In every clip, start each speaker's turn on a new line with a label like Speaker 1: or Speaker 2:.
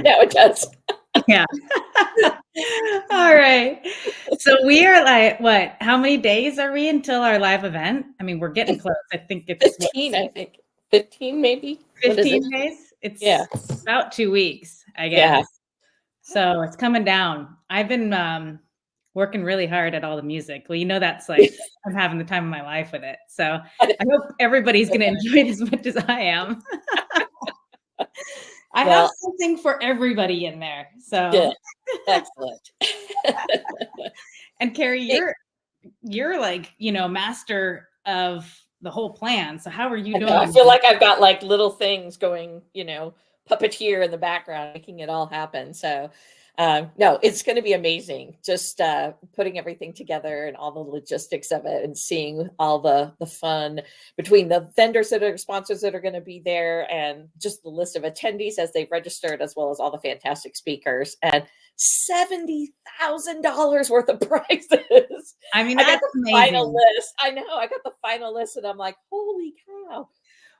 Speaker 1: No, it does.
Speaker 2: Yeah. All right. So we are like, what? How many days are we until our live event? I mean, we're getting close. I think it's
Speaker 1: 15, I think. 15 maybe? What is it?
Speaker 2: 15 days. It's
Speaker 1: Yeah.
Speaker 2: about 2 weeks, I guess.
Speaker 1: Yeah.
Speaker 2: So it's coming down. I've been working really hard at all the music. Well, that's like I'm having the time of my life with it. So I hope everybody's going to enjoy it as much as I am. I have something for everybody in there. So
Speaker 1: good. Excellent.
Speaker 2: And Carrie, you're like, master of the whole plan. So how are you doing?
Speaker 1: I feel like I've got like little things going, puppeteer in the background, making it all happen. So no, it's going to be amazing. Just putting everything together and all the logistics of it and seeing all the fun between the vendors that are sponsors that are going to be there and just the list of attendees as they've registered, as well as all the fantastic speakers and $70,000 worth of prizes.
Speaker 2: I mean,
Speaker 1: I got
Speaker 2: that's
Speaker 1: the
Speaker 2: amazing.
Speaker 1: final list. I know. I got the final list and I'm like, holy cow.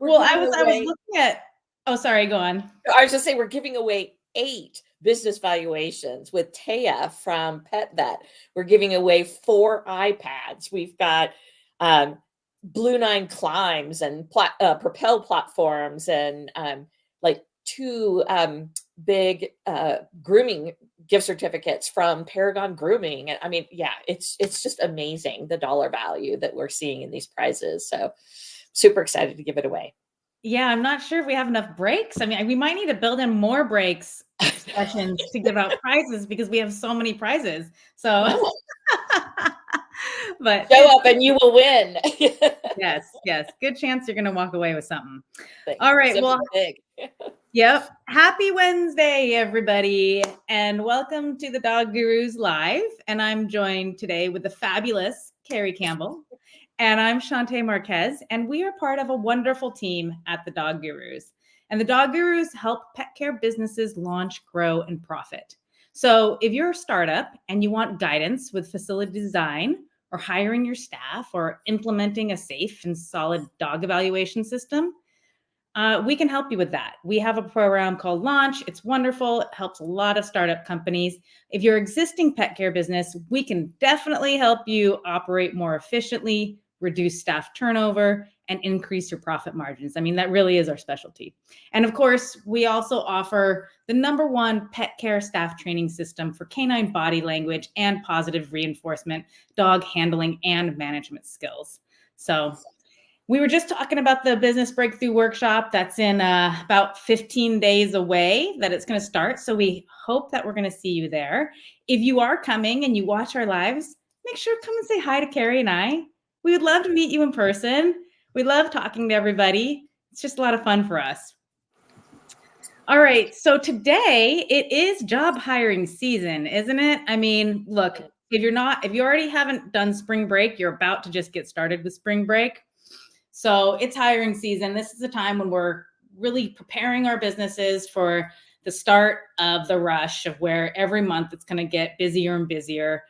Speaker 2: I was looking at, oh, sorry, go on.
Speaker 1: I was just saying we're giving away 8 business valuations with Taya from PetVet. We're giving away 4 iPads. We've got Blue 9 climbs and Propel platforms and like 2 big grooming gift certificates from Paragon Grooming. And I mean, yeah, it's just amazing the dollar value that we're seeing in these prizes. So super excited to give it away.
Speaker 2: Yeah, I'm not sure if we have enough breaks. I mean, we might need to build in more breaks sessions to give out prizes because we have so many prizes. So, but
Speaker 1: show up and you will win.
Speaker 2: Yes. Good chance you're going to walk away with something.
Speaker 1: Thanks.
Speaker 2: All right.
Speaker 1: Something
Speaker 2: well,
Speaker 1: big.
Speaker 2: Yep. Happy Wednesday, everybody, and welcome to the Dog Gurus Live. And I'm joined today with the fabulous Carrie Campbell. And I'm Shantae Marquez, and we are part of a wonderful team at the Dog Gurus. And the Dog Gurus help pet care businesses launch, grow, and profit. So if you're a startup and you want guidance with facility design or hiring your staff or implementing a safe and solid dog evaluation system, we can help you with that. We have a program called Launch. It's wonderful. It helps a lot of startup companies. If you're an existing pet care business, we can definitely help you operate more efficiently, reduce staff turnover, and increase your profit margins. I mean, that really is our specialty. And of course, we also offer the #1 pet care staff training system for canine body language and positive reinforcement, dog handling, and management skills. So we were just talking about the Business Breakthrough Workshop that's in about 15 days away that it's going to start. So we hope that we're going to see you there. If you are coming and you watch our lives, make sure to come and say hi to Carrie and I. We would love to meet you in person. We love talking to everybody. It's just a lot of fun for us. All right. So today it is job hiring season, isn't it? I mean, look, if you already haven't done spring break, you're about to just get started with spring break. So it's hiring season. This is the time when we're really preparing our businesses for the start of the rush of where every month it's going to get busier and busier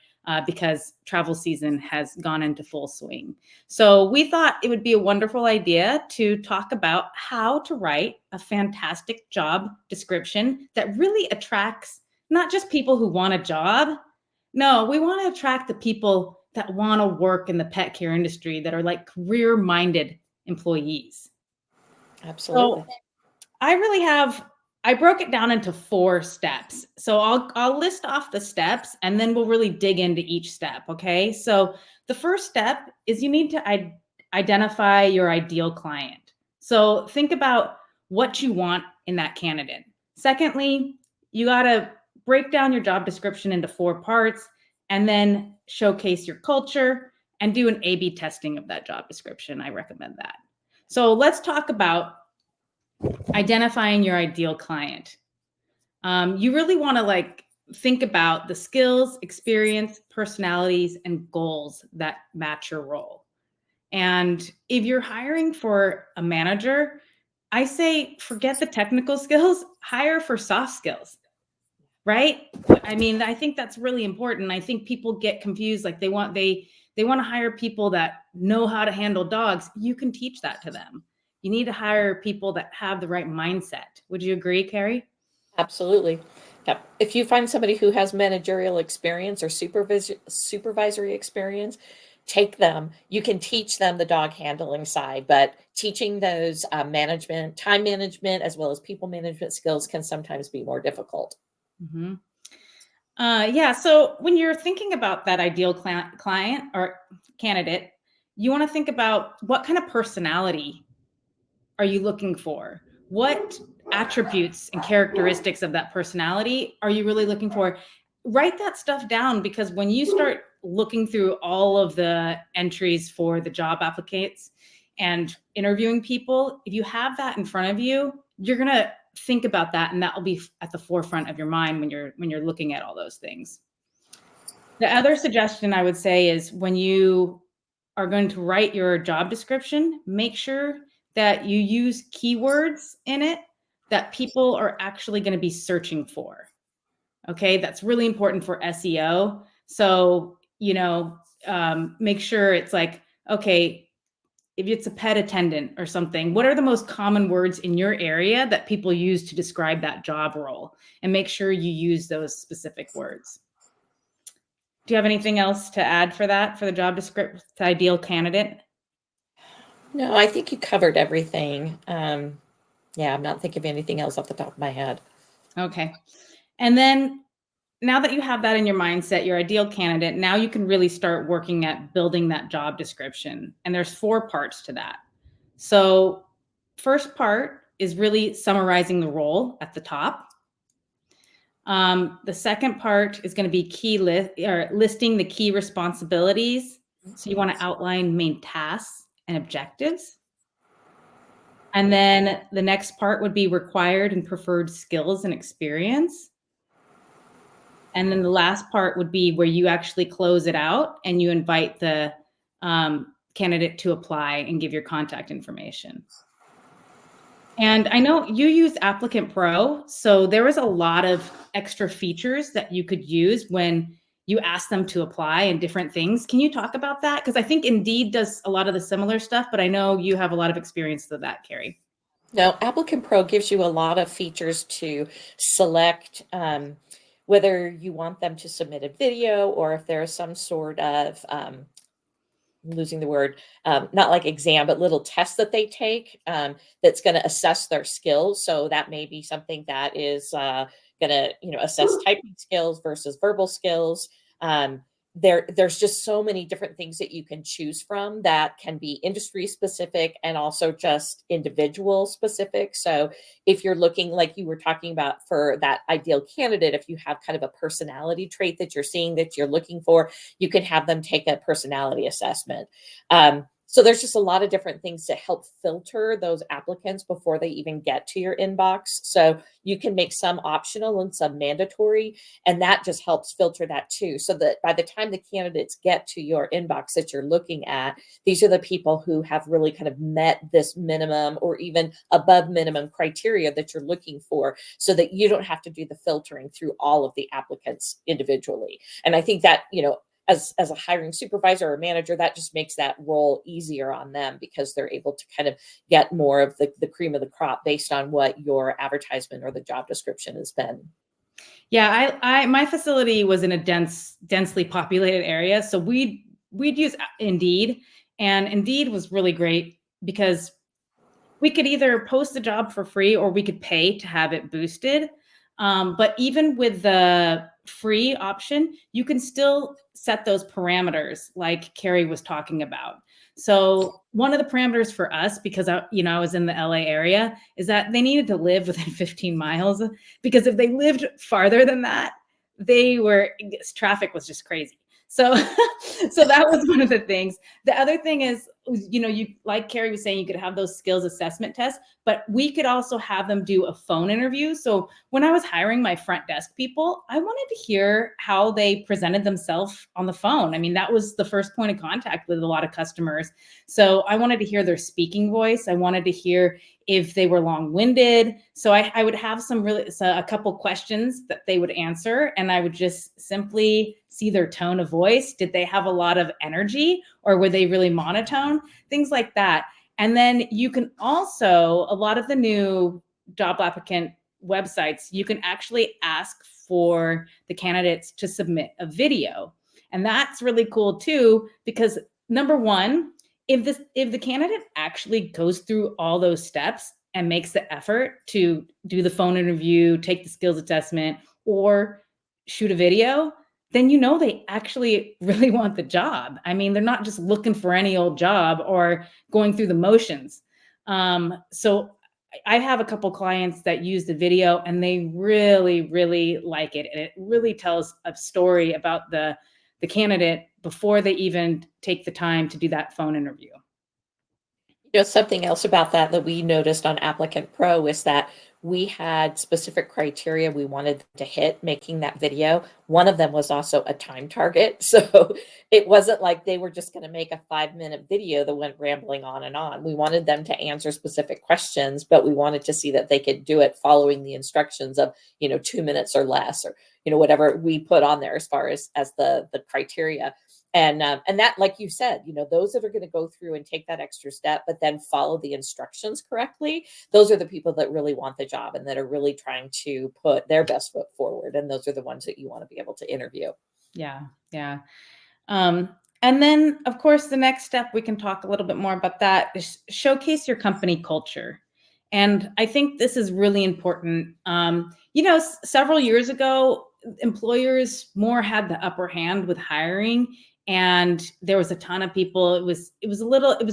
Speaker 2: because travel season has gone into full swing. So we thought it would be a wonderful idea to talk about how to write a fantastic job description that really attracts not just people who want a job. No, we want to attract the people that want to work in the pet care industry, that are like career-minded employees.
Speaker 1: Absolutely.
Speaker 2: So I broke it down into 4 steps. So I'll list off the steps and then we'll really dig into each step. Okay. So the first step is you need to identify your ideal client. So think about what you want in that candidate. Secondly, you got to break down your job description into 4 parts and then showcase your culture and do an A/B testing of that job description. I recommend that. So let's talk about identifying your ideal client. You really want to think about the skills, experience, personalities, and goals that match your role. And if you're hiring for a manager, I say forget the technical skills, hire for soft skills. Right? I mean, I think that's really important. I think people get confused. Like they want to hire people that know how to handle dogs. You can teach that to them. You need to hire people that have the right mindset. Would you agree, Carrie?
Speaker 1: Absolutely. Yep. If you find somebody who has managerial experience or supervisory experience, take them. You can teach them the dog handling side, but teaching those management, time management, as well as people management skills can sometimes be more difficult.
Speaker 2: Mhm. Yeah. So when you're thinking about that ideal client or candidate, you want to think about what kind of personality are you looking for? What attributes and characteristics of that personality are you really looking for? Write that stuff down, because when you start looking through all of the entries for the job applicants and interviewing people, if you have that in front of you, you're going to think about that, and that will be at the forefront of your mind when you're looking at all those things. The other suggestion I would say is, when you are going to write your job description, make sure that you use keywords in it that people are actually going to be searching for. Okay, that's really important for SEO. So, make sure it's like, okay, if it's a pet attendant or something, what are the most common words in your area that people use to describe that job role? And make sure you use those specific words. Do you have anything else to add for that, for the job description, the ideal candidate?
Speaker 1: No, I think you covered everything. Yeah, I'm not thinking of anything else off the top of my head.
Speaker 2: Okay. And then, now that you have that in your mindset, your ideal candidate, now you can really start working at building that job description. And there's 4 parts to that. So, first part is really summarizing the role at the top. The second part is going to be listing the key responsibilities. So you want to outline main tasks and objectives. And then the next part would be required and preferred skills and experience. And then the last part would be where you actually close it out and you invite the candidate to apply and give your contact information. And I know you use Applicant Pro, so there was a lot of extra features that you could use when you ask them to apply and different things. Can you talk about that? Because I think Indeed does a lot of the similar stuff, but I know you have a lot of experience with that, Carrie.
Speaker 1: Now, Applicant Pro gives you a lot of features to select whether you want them to submit a video or if there is some sort of losing the word, not like exam, but little tests that they take that's going to assess their skills. So that may be something that is going to, assess typing skills versus verbal skills. There's just so many different things that you can choose from that can be industry specific and also just individual specific. So if you're looking, like you were talking about, for that ideal candidate, if you have kind of a personality trait that you're seeing that you're looking for, you can have them take a personality assessment. So there's just a lot of different things to help filter those applicants before they even get to your inbox. So you can make some optional and some mandatory, and that just helps filter that too. So that by the time the candidates get to your inbox that you're looking at, these are the people who have really kind of met this minimum or even above minimum criteria that you're looking for, so that you don't have to do the filtering through all of the applicants individually. And I think that, as a hiring supervisor or manager, that just makes that role easier on them, because they're able to kind of get more of the cream of the crop based on what your advertisement or the job description has been.
Speaker 2: Yeah, I my facility was in a densely populated area, so we'd use Indeed, and Indeed was really great because we could either post the job for free or we could pay to have it boosted. But even with the free option, you can still set those parameters like Carrie was talking about. So one of the parameters for us, because I was in the LA area, is that they needed to live within 15 miles, because if they lived farther than that, traffic was just crazy. So, so that was one of the things. The other thing is, you, like Carrie was saying, you could have those skills assessment tests, but we could also have them do a phone interview. So when I was hiring my front desk people, I wanted to hear how they presented themselves on the phone. I mean, that was the first point of contact with a lot of customers. So I wanted to hear their speaking voice. I wanted to hear if they were long-winded. So I would have a couple questions that they would answer, and I would just simply see their tone of voice. Did they have a lot of energy, or were they really monotone? Things like that. And then you can also, a lot of the new job applicant websites, you can actually ask for the candidates to submit a video. And that's really cool too, because number one, if the candidate actually goes through all those steps and makes the effort to do the phone interview, take the skills assessment, or shoot a video, then they actually really want the job. I mean, they're not just looking for any old job or going through the motions. So I have a couple clients that use the video and they really, really like it. And it really tells a story about the candidate before they even take the time to do that phone interview.
Speaker 1: Something else about that we noticed on Applicant Pro is that we had specific criteria we wanted to hit making that video. One of them was also a time target. So it wasn't like they were just going to make a 5-minute video that went rambling on and on. We wanted them to answer specific questions, but we wanted to see that they could do it following the instructions of, 2 minutes or less, or, whatever we put on there as far as the criteria. And that, like you said, those that are going to go through and take that extra step, but then follow the instructions correctly, those are the people that really want the job and that are really trying to put their best foot forward. And those are the ones that you want to be able to interview.
Speaker 2: Yeah. Yeah. And then, of course, the next step, we can talk a little bit more about that, is showcase your company culture. And I think this is really important. Several years ago, employers more had the upper hand with hiring, and there was a ton of people. It was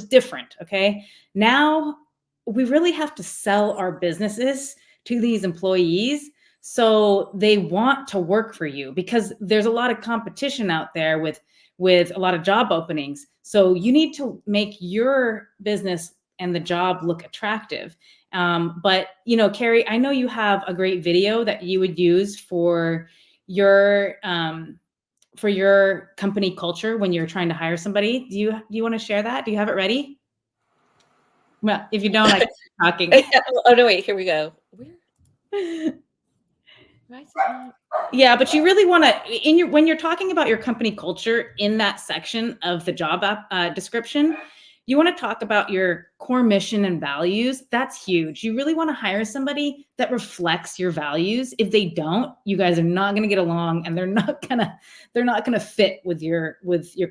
Speaker 2: different. Okay. Now we really have to sell our businesses to these employees so they want to work for you, because there's a lot of competition out there with a lot of job openings. So you need to make your business and the job look attractive. But Carrie, I know you have a great video that you would use for your company culture when you're trying to hire somebody. Do you want to share that? Do you have it ready? Well, if you don't, I keep talking.
Speaker 1: Oh no, wait, here we go.
Speaker 2: Yeah, but you really want to, when you're talking about your company culture in that section of the job description, you want to talk about your core mission and values. That's huge. You really want to hire somebody that reflects your values. If they don't, you guys are not going to get along, and they're not gonna fit with your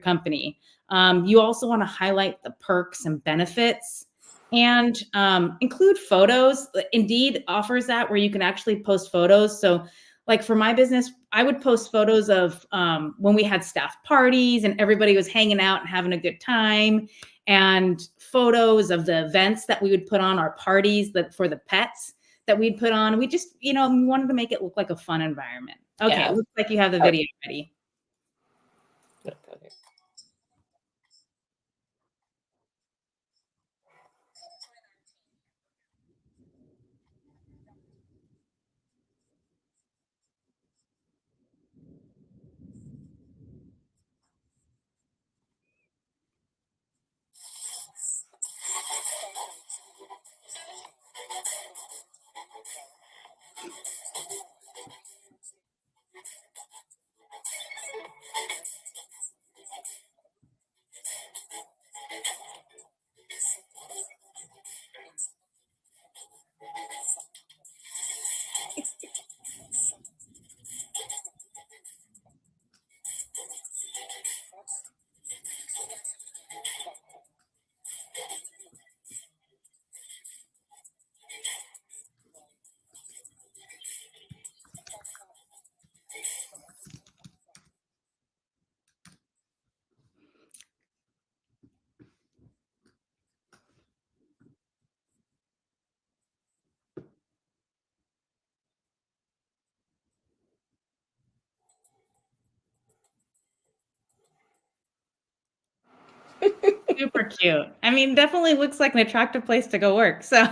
Speaker 2: company. You also want to highlight the perks and benefits, and include photos. Indeed offers that, where you can actually post photos. So like for my business, I would post photos of when we had staff parties and everybody was hanging out and having a good time, and photos of the events that we would put on, our parties for the pets that we'd put on. We just, we wanted to make it look like a fun environment. Okay, yeah. It looks like you have the video ready. Super cute. I mean, definitely looks like an attractive place to go work. So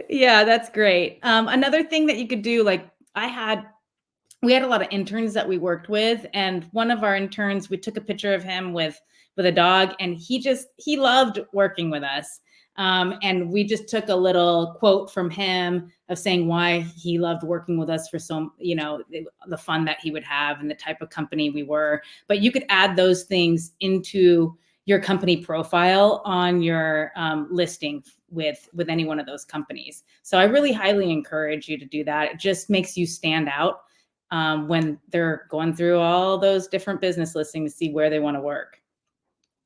Speaker 2: yeah, that's great. Another thing that you could do, like we had a lot of interns that we worked with, and one of our interns, we took a picture of him with a dog, and he loved working with us. And we just took a little quote from him of saying why he loved working with us, for the fun that he would have and the type of company we were. But you could add those things into your company profile on your listing with any one of those companies. So I really highly encourage you to do that. It just makes you stand out when they're going through all those different business listings to see where they want to work.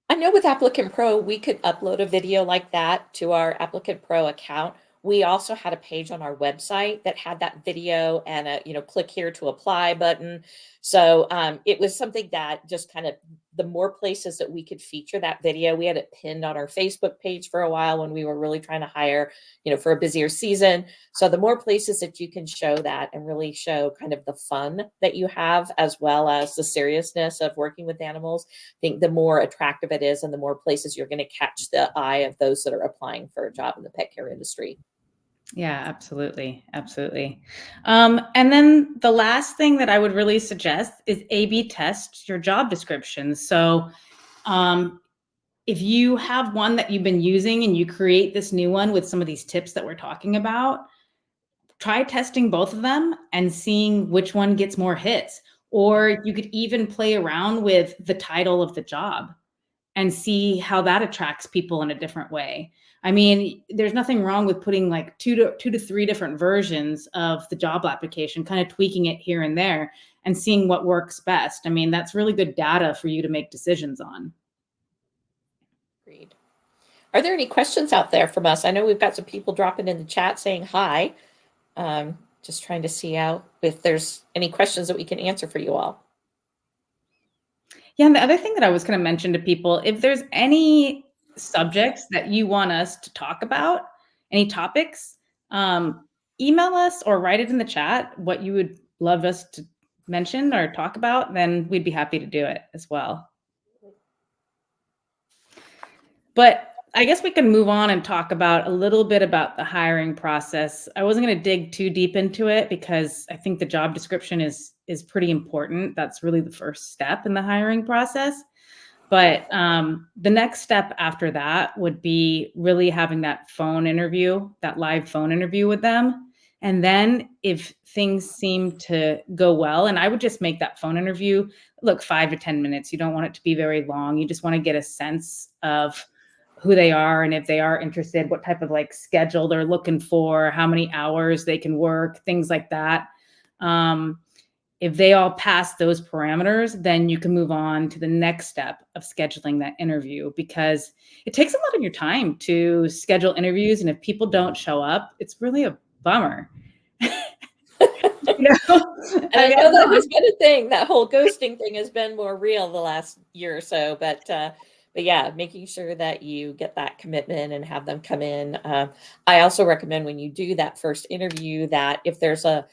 Speaker 1: I know with Applicant Pro, we could upload a video like that to our Applicant Pro account. We also had a page on our website that had that video and a, click here to apply button. So it was something that just kind of, the more places that we could feature that video, we had it pinned on our Facebook page for a while when we were really trying to hire, for a busier season. So the more places that you can show that and really show kind of the fun that you have, as well as the seriousness of working with animals, I think the more attractive it is and the more places you're going to catch the eye of those that are applying for a job in the pet care industry.
Speaker 2: Yeah, absolutely. Absolutely. And then the last thing that I would really suggest is A/B test your job descriptions. So if you have one that you've been using and you create this new one with some of these tips that we're talking about, try testing both of them and seeing which one gets more hits. Or you could even play around with the title of the job and see how that attracts people in a different way. I mean, there's nothing wrong with putting like two to three different versions of the job application, kind of tweaking it here and there and seeing what works best. I mean, that's really good data for you to make decisions on.
Speaker 1: Agreed. Are there any questions out there from us? I know we've got some people dropping in the chat saying hi. Just trying to see out if there's any questions that we can answer for you all.
Speaker 2: Yeah, and the other thing that I was going to mention to people, if there's any subjects that you want us to talk about, any topics, email us or write it in the chat what you would love us to mention or talk about, then we'd be happy to do it as well. But I guess we can move on and talk about a little bit about the hiring process. I wasn't going to dig too deep into it because I think the job description is pretty important. That's really the first step in the hiring process. But the next step after that would be really having that phone interview, that live phone interview with them. And then if things seem to go well, and I would just make that phone interview, look, 5 to 10 minutes. You don't want it to be very long. You just want to get a sense of who they are and if they are interested, what type of like schedule they're looking for, how many hours they can work, things like that. If they all pass those parameters, then you can move on to the next step of scheduling that interview, because it takes a lot of your time to schedule interviews. And if people don't show up, it's really a bummer.
Speaker 1: And I know that has been a thing. That whole ghosting thing has been more real the last year or so, but yeah, making sure that you get that commitment and have them come in. I also recommend when you do that first interview that if there's a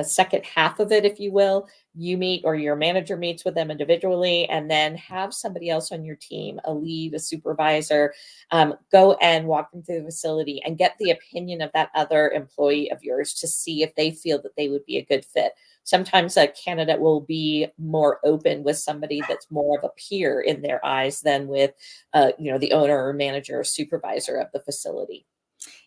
Speaker 1: second half of it, if you will, you meet or your manager meets with them individually, and then have somebody else on your team, a lead, a supervisor, go and walk them through the facility and get the opinion of that other employee of yours to see if they feel that they would be a good fit. Sometimes a candidate will be more open with somebody that's more of a peer in their eyes than with, the owner or manager or supervisor of the facility.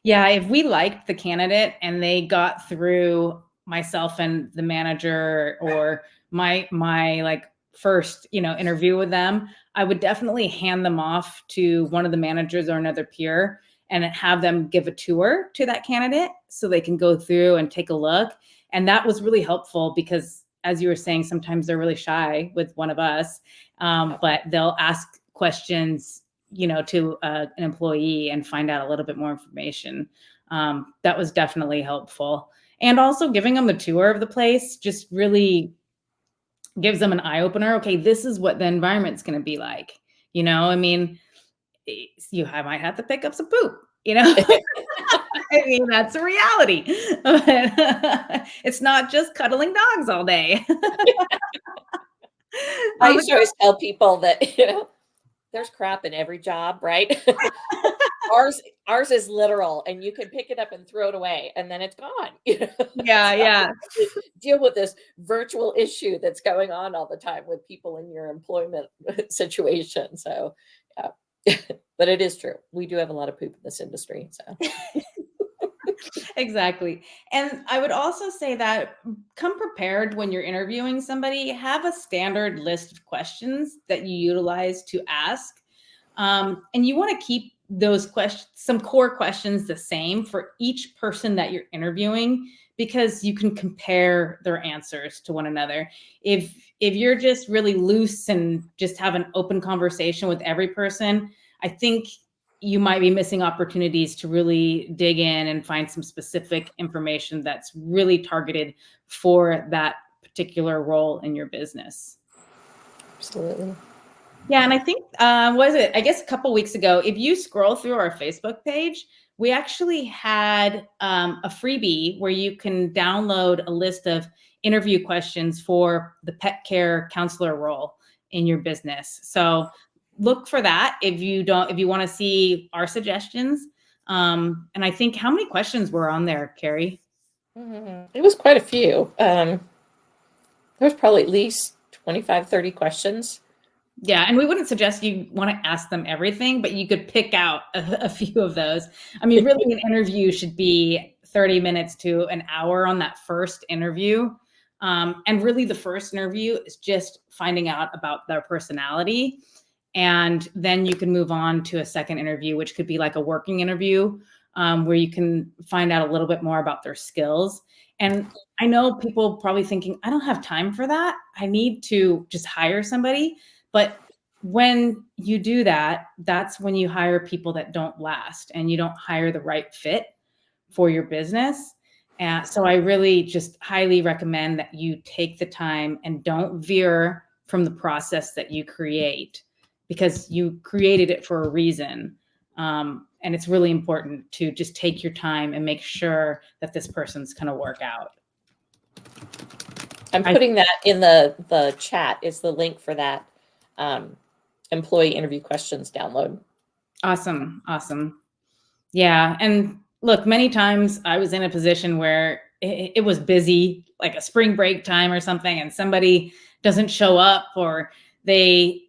Speaker 2: Yeah, if we liked the candidate and they got through myself and the manager or my like first, interview with them, I would definitely hand them off to one of the managers or another peer and have them give a tour to that candidate so they can go through and take a look. And that was really helpful because, as you were saying, sometimes they're really shy with one of us, but they'll ask questions, to an employee and find out a little bit more information. That was definitely helpful. And also giving them the tour of the place just really gives them an eye opener. Okay, this is what the environment's going to be like. I mean, I might have to pick up some poop, I mean, that's a reality. It's not just cuddling dogs all day.
Speaker 1: I used to always tell people that, there's crap in every job, right? Ours is literal, and you can pick it up and throw it away, and then it's gone.
Speaker 2: Yeah.
Speaker 1: Deal with this virtual issue that's going on all the time with people in your employment situation. So, yeah, but it is true. We do have a lot of poop in this industry. So.
Speaker 2: Exactly. And I would also say that come prepared when you're interviewing somebody. Have a standard list of questions that you utilize to ask. And you want to keep those questions, some core questions, the same for each person that you're interviewing, because you can compare their answers to one another. If you're just really loose and just have an open conversation with every person, I think you might be missing opportunities to really dig in and find some specific information that's really targeted for that particular role in your business.
Speaker 1: Absolutely.
Speaker 2: Yeah, and I think was it? I guess a couple weeks ago, if you scroll through our Facebook page, we actually had a freebie where you can download a list of interview questions for the pet care counselor role in your business. So look for that if you want to see our suggestions. And I think, how many questions were on there, Carrie?
Speaker 1: It was quite a few. There was probably at least 25, 30 questions.
Speaker 2: Yeah, and we wouldn't suggest you want to ask them everything, but you could pick out a few of those. I mean, really, an interview should be 30 minutes to an hour on that first interview. And really, the first interview is just finding out about their personality. And then you can move on to a second interview, which could be like a working interview, where you can find out a little bit more about their skills. And I know people probably thinking, I don't have time for that. I need to just hire somebody. But when you do that, that's when you hire people that don't last, and you don't hire the right fit for your business. And so I really just highly recommend that you take the time and don't veer from the process that you create, because you created it for a reason. And it's really important to just take your time and make sure that this person's going to work out.
Speaker 1: I'm putting that in the chat. Is the link for that employee interview questions download.
Speaker 2: Awesome. Yeah. And look, many times I was in a position where it was busy, like a spring break time or something, and somebody doesn't show up, or they,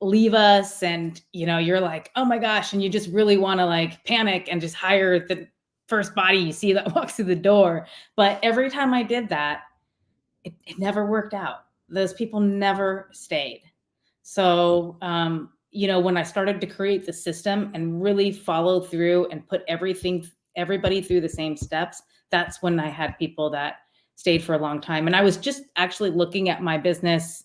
Speaker 2: leave us, and, you're like, oh my gosh. And you just really want to like panic and just hire the first body you see that walks through the door. But every time I did that, it never worked out. Those people never stayed. So, when I started to create the system and really follow through and put everybody through the same steps, that's when I had people that stayed for a long time. And I was just actually looking at my business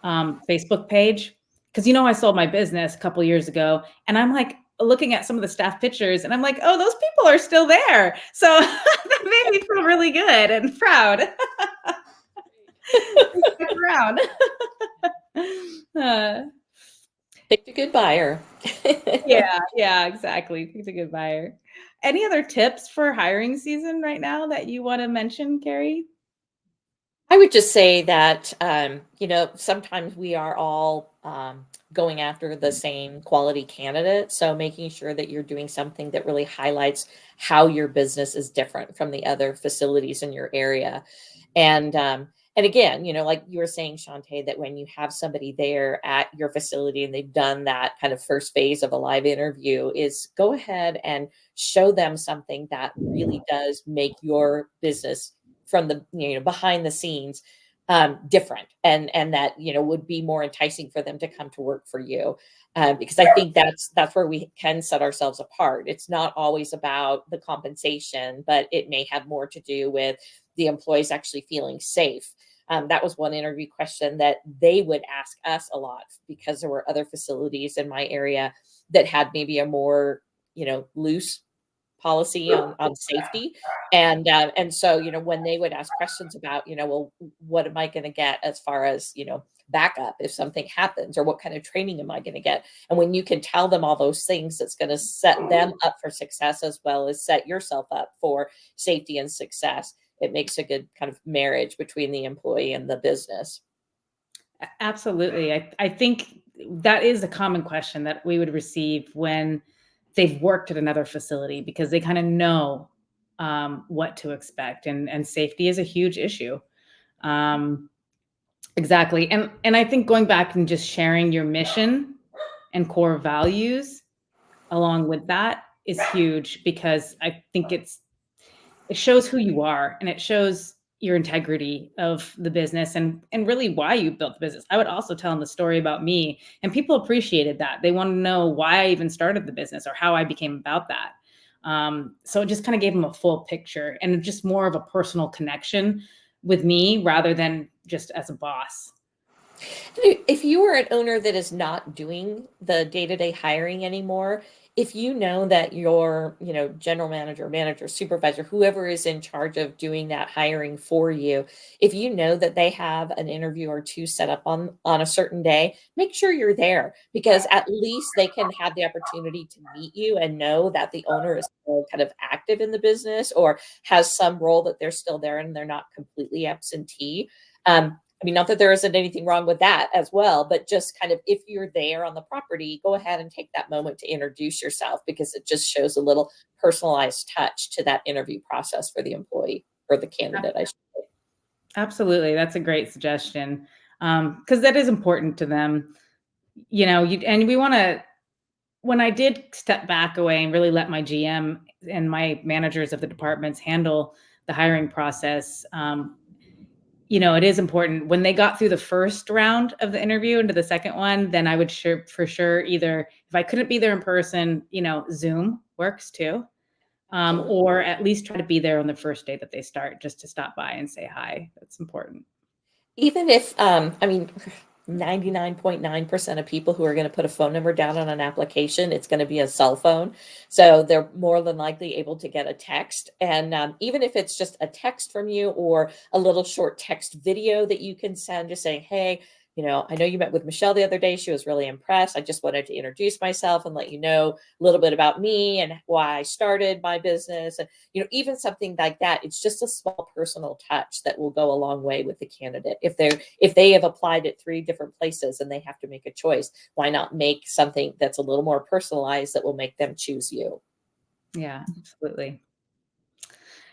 Speaker 2: Facebook page, because, I sold my business a couple years ago, and I'm like looking at some of the staff pictures, and I'm like, oh, those people are still there. So that made me feel really good and proud. Around.
Speaker 1: Picked a good buyer.
Speaker 2: Yeah, exactly. Picked a good buyer. Any other tips for hiring season right now that you want to mention, Carrie?
Speaker 1: I would just say that, sometimes we are all going after the same quality candidate. So making sure that you're doing something that really highlights how your business is different from the other facilities in your area. And again, like you were saying, Shantae, that when you have somebody there at your facility and they've done that kind of first phase of a live interview, is go ahead and show them something that really does make your business from the, behind the scenes different, and that, would be more enticing for them to come to work for you. Because I think that's where we can set ourselves apart. It's not always about the compensation, but it may have more to do with the employees actually feeling safe. That was one interview question that they would ask us a lot, because there were other facilities in my area that had maybe a more, loose policy on safety. And so, when they would ask questions about, well, what am I going to get as far as, backup if something happens, or what kind of training am I going to get? And when you can tell them all those things, it's going to set them up for success, as well as set yourself up for safety and success. It makes a good kind of marriage between the employee and the business.
Speaker 2: Absolutely. I think that is a common question that we would receive when they've worked at another facility, because they kind of know what to expect, and safety is a huge issue. Exactly. And I think going back and just sharing your mission and core values along with that is huge, because I think it shows who you are, and it shows, your integrity of the business and really why you built the business. I would also tell them the story about me, and people appreciated that. They want to know why I even started the business or how I became about that. So it just kind of gave them a full picture and just more of a personal connection with me rather than just as a boss.
Speaker 1: If you are an owner that is not doing the day-to-day hiring anymore, if you know that your, general manager, supervisor, whoever is in charge of doing that hiring for you, if you know that they have an interview or two set up on a certain day, make sure you're there, because at least they can have the opportunity to meet you and know that the owner is still kind of active in the business or has some role that they're still there and they're not completely absentee. I mean, not that there isn't anything wrong with that as well, but just kind of if you're there on the property, go ahead and take that moment to introduce yourself, because it just shows a little personalized touch to that interview process for the employee or the candidate, I should say.
Speaker 2: Absolutely. That's a great suggestion. Because that is important to them. And we want to, when I did step back away and really let my GM and my managers of the departments handle the hiring process, it is important when they got through the first round of the interview into the second one, then I would for sure either, if I couldn't be there in person, Zoom works too. Or at least try to be there on the first day that they start, just to stop by and say hi. That's important.
Speaker 1: Even if, 99.9% of people who are going to put a phone number down on an application, it's going to be a cell phone. So they're more than likely able to get a text. And even if it's just a text from you or a little short text video that you can send, just saying, hey, I know you met with Michelle the other day. She was really impressed. I just wanted to introduce myself and let you know a little bit about me and why I started my business. And, even something like that, it's just a small personal touch that will go a long way with the candidate. If they have applied at 3 different places and they have to make a choice, why not make something that's a little more personalized that will make them choose you?
Speaker 2: Yeah, absolutely.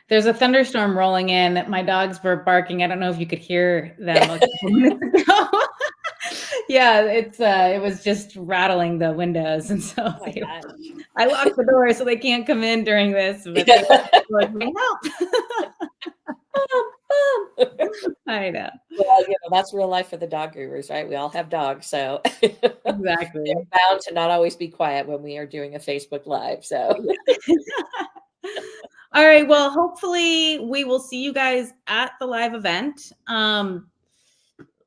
Speaker 2: There's a thunderstorm rolling in. My dogs were barking. I don't know if you could hear them a couple minutes ago. Yeah, it was just rattling the windows, and so
Speaker 1: Oh my gosh.
Speaker 2: I locked the door so they can't come in during this. But
Speaker 1: Yeah.
Speaker 2: they were like, help! I know.
Speaker 1: Well, that's real life for the dog gurus, right? We all have dogs, so
Speaker 2: Exactly.
Speaker 1: they're bound to not always be quiet when we are doing a Facebook Live. So
Speaker 2: All right. Well, hopefully we will see you guys at the live event.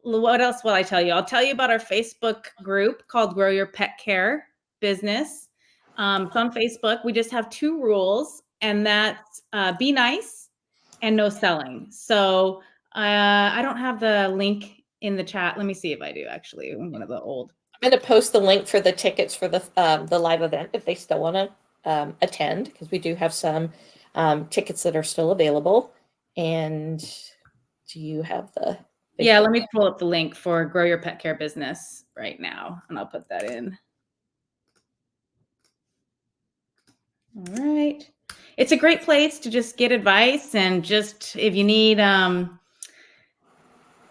Speaker 2: What else will I tell you? I'll tell you about our Facebook group called Grow Your Pet Care Business. So on Facebook, we just have 2 rules, and that's be nice and no selling. So I don't have the link in the chat. Let me see if I do, actually. One of the old.
Speaker 1: I'm going to post the link for the tickets for the live event if they still want to attend, because we do have some tickets that are still available. And do you have the?
Speaker 2: Yeah, let me pull up the link for Grow Your Pet Care Business right now, and I'll put that in. All right. It's a great place to just get advice, and just if you need,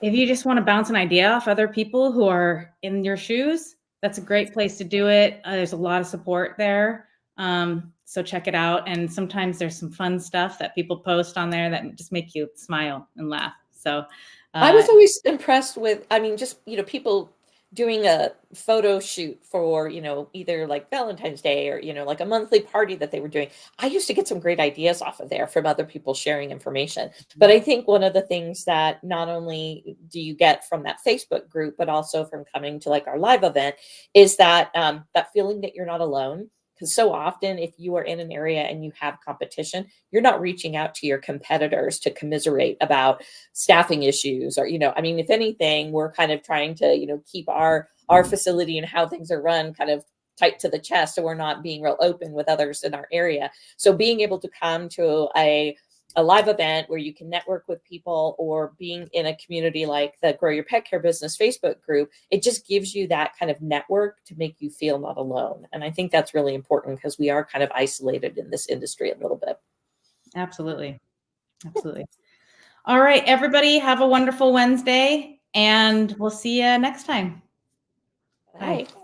Speaker 2: if you just want to bounce an idea off other people who are in your shoes, that's a great place to do it. There's a lot of support there. So check it out. And sometimes there's some fun stuff that people post on there that just make you smile and laugh. So
Speaker 1: I was always impressed with, just, people doing a photo shoot for, either like Valentine's Day or, like a monthly party that they were doing. I used to get some great ideas off of there from other people sharing information. But I think one of the things that not only do you get from that Facebook group, but also from coming to like our live event, is that that feeling that you're not alone. Because so often, if you are in an area and you have competition, you're not reaching out to your competitors to commiserate about staffing issues or, if anything, we're kind of trying to, keep our facility and how things are run kind of tight to the chest. So we're not being real open with others in our area. So being able to come to a live event where you can network with people, or being in a community like the Grow Your Pet Care Business Facebook group, it just gives you that kind of network to make you feel not alone. And I think that's really important, because we are kind of isolated in this industry a little bit.
Speaker 2: Absolutely. Absolutely. All right, everybody, have a wonderful Wednesday, and we'll see you next time.
Speaker 1: Bye.
Speaker 2: Bye.